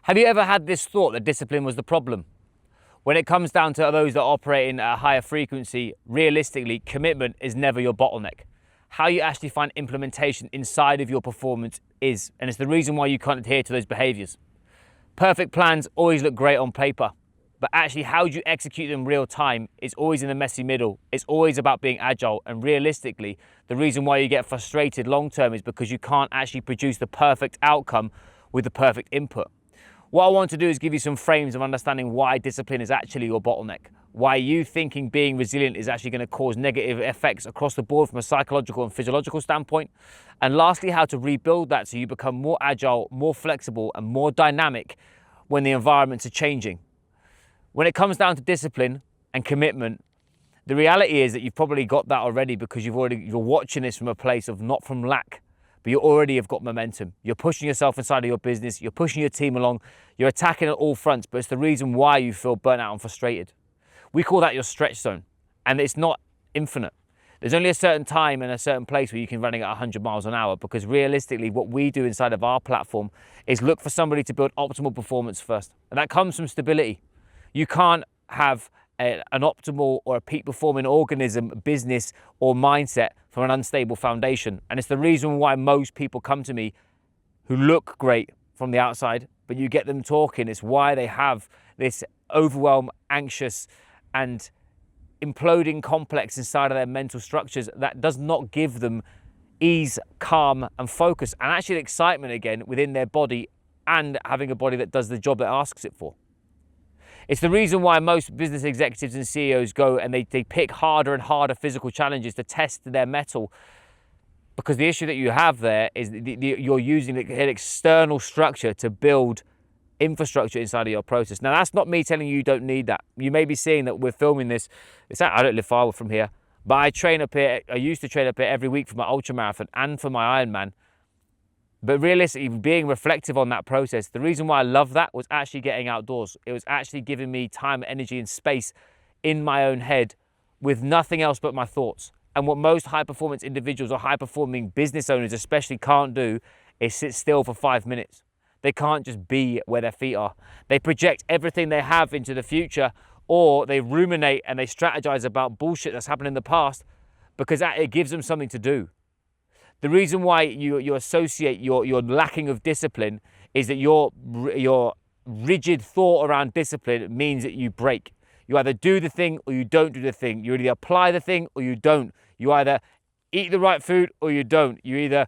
Have you ever had this thought that discipline was the problem? When it comes down to those that operate in a higher frequency, realistically, commitment is never your bottleneck. How you actually find implementation inside of your performance is, and it's the reason why you can't adhere to those behaviors. Perfect plans always look great on paper, but actually how do you execute them real time is always in the messy middle. It's always about being agile, and realistically, the reason why you get frustrated long term is because you can't actually produce the perfect outcome with the perfect input. What I want to do is give you some frames of understanding why discipline is actually your bottleneck, why you thinking being resilient is actually going to cause negative effects across the board from a psychological and physiological standpoint, and lastly, how to rebuild that so you become more agile, more flexible, and more dynamic when the environments are changing. When it comes down to discipline and commitment, the reality is that you've probably got that already because you're watching this from a place of not from lack, but you already have got momentum. You're pushing yourself inside of your business, you're pushing your team along, you're attacking at all fronts, but it's the reason why you feel burnt out and frustrated. We call that your stretch zone, and it's not infinite. There's only a certain time and a certain place where you can running at 100 miles an hour, because realistically what we do inside of our platform is look for somebody to build optimal performance first, and that comes from stability. You can't have an optimal or a peak performing organism, business or mindset from an unstable foundation. And it's the reason why most people come to me who look great from the outside, but you get them talking, it's why they have this overwhelmed, anxious and imploding complex inside of their mental structures that does not give them ease, calm and focus, and actually excitement again within their body, and having a body that does the job that asks it for. It's the reason why most business executives and CEOs go and they pick harder and harder physical challenges to test their mettle, because the issue that you have there is you're using an external structure to build infrastructure inside of your process. Now, that's not me telling you don't need that. You may be seeing that we're filming this. I don't live far from here, but I train up here. I used to train up here every week for my ultra marathon and for my Ironman. But realistically, being reflective on that process, the reason why I love that was actually getting outdoors. It was actually giving me time, energy and space in my own head with nothing else but my thoughts. And what most high performance individuals or high performing business owners especially can't do is sit still for 5 minutes. They can't just be where their feet are. They project everything they have into the future, or they ruminate and they strategize about bullshit that's happened in the past, because it gives them something to do. The reason why you associate your lacking of discipline is that your rigid thought around discipline means that you break. You either do the thing or you don't do the thing. You either apply the thing or you don't. You either eat the right food or you don't. You either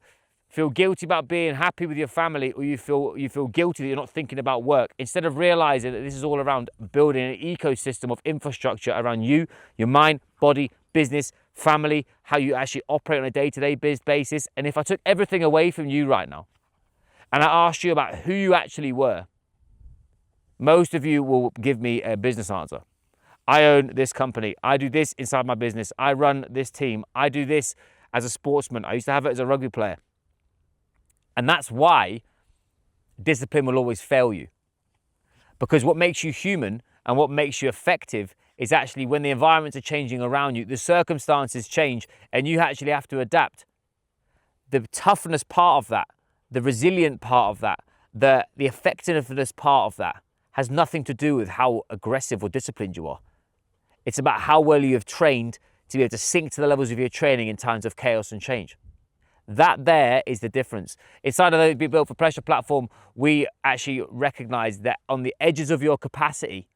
feel guilty about being happy with your family, or you feel guilty that you're not thinking about work, instead of realizing that this is all around building an ecosystem of infrastructure around you, your mind, body, business, family, how you actually operate on a day-to-day basis. And if I took everything away from you right now and I asked you about who you actually were, most of you will give me a business answer. I own this company. I do this inside my business. I run this team. I do this as a sportsman. I used to have it as a rugby player. And that's why discipline will always fail you. Because what makes you human and what makes you effective is actually when the environments are changing around you, the circumstances change, and you actually have to adapt. The toughness part of that, the resilient part of that, the effectiveness part of that has nothing to do with how aggressive or disciplined you are. It's about how well you have trained to be able to sync to the levels of your training in times of chaos and change. That there is the difference. Inside of the Be Built for Pressure platform, we actually recognize that on the edges of your capacity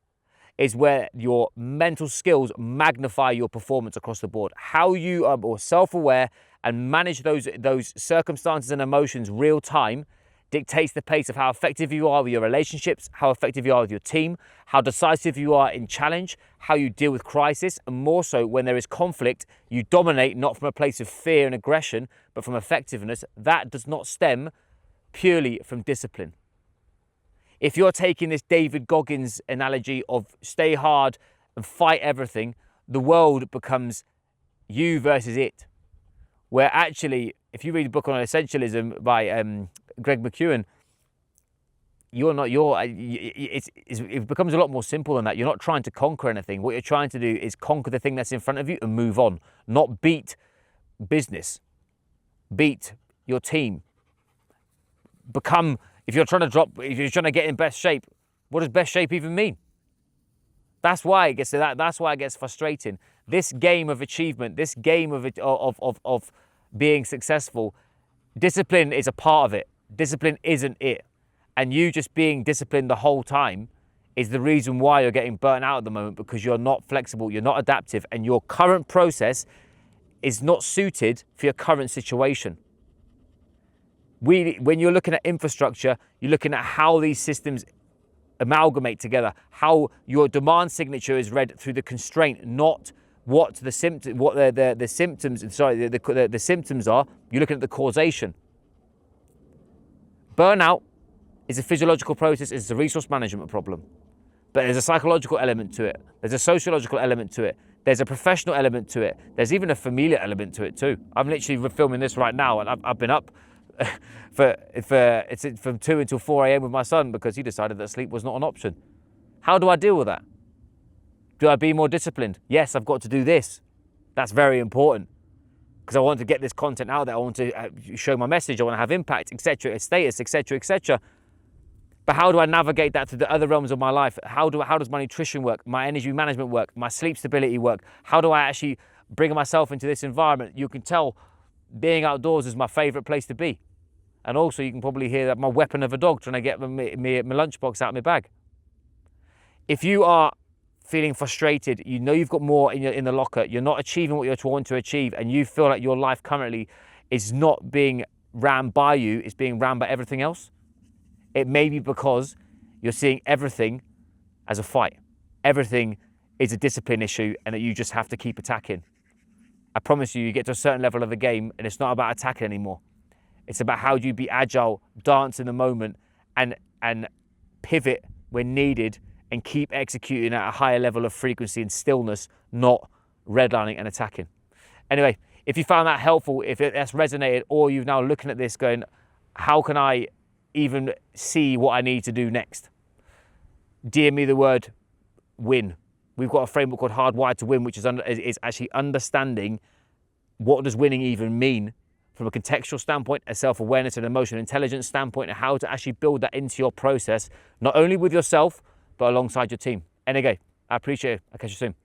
is where your mental skills magnify your performance across the board. How you are more self-aware and manage those circumstances and emotions real time dictates the pace of how effective you are with your relationships, how effective you are with your team, how decisive you are in challenge, how you deal with crisis, and more so when there is conflict, you dominate not from a place of fear and aggression, but from effectiveness. That does not stem purely from discipline. If you're taking this David Goggins analogy of stay hard and fight everything, the world becomes you versus it. Where actually, if you read a book on essentialism by Greg McKeown, it becomes a lot more simple than that. You're not trying to conquer anything. What you're trying to do is conquer the thing that's in front of you and move on, not beat business, beat your team, become If you're trying to get in best shape, what does best shape even mean? That's why it gets to that. That's why it gets frustrating. This game of achievement, this game of being successful, discipline is a part of it. Discipline isn't it. And you just being disciplined the whole time is the reason why you're getting burnt out at the moment, because you're not flexible, you're not adaptive, and your current process is not suited for your current situation. When you're looking at infrastructure, you're looking at how these systems amalgamate together, how your demand signature is read through the constraint, not what the symptoms are. You're looking at the causation. Burnout is a physiological process, it's a resource management problem. But there's a psychological element to it. There's a sociological element to it. There's a professional element to it. There's even a familiar element to it too. I'm literally filming this right now, and I've been up from 2 until 4 a.m. with my son because he decided that sleep was not an option. How do I deal with that? Do I be more disciplined? Yes, I've got to do this. That's very important because I want to get this content out there. I want to show my message. I want to have impact, etc., status, etc., etc. But how do I navigate that to the other realms of my life? How does my nutrition work? My energy management work? My sleep stability work? How do I actually bring myself into this environment? You can tell being outdoors is my favorite place to be. And also you can probably hear that my weapon of a dog trying to get my lunchbox out of my bag. If you are feeling frustrated, you know you've got more in the locker, you're not achieving what you're trying to achieve, and you feel like your life currently is not being ran by you, it's being ran by everything else, it may be because you're seeing everything as a fight. Everything is a discipline issue and that you just have to keep attacking. I promise you, you get to a certain level of the game and it's not about attacking anymore. It's about how do you be agile, dance in the moment, and pivot when needed and keep executing at a higher level of frequency and stillness, not redlining and attacking. Anyway, if you found that helpful, if that's resonated, or you're now looking at this going, how can I even see what I need to do next? DM me the word win. We've got a framework called Hardwired to Win, which is actually understanding what does winning even mean from a contextual standpoint, a self-awareness and emotional intelligence standpoint, and how to actually build that into your process, not only with yourself, but alongside your team. And again, I appreciate it. I'll catch you soon.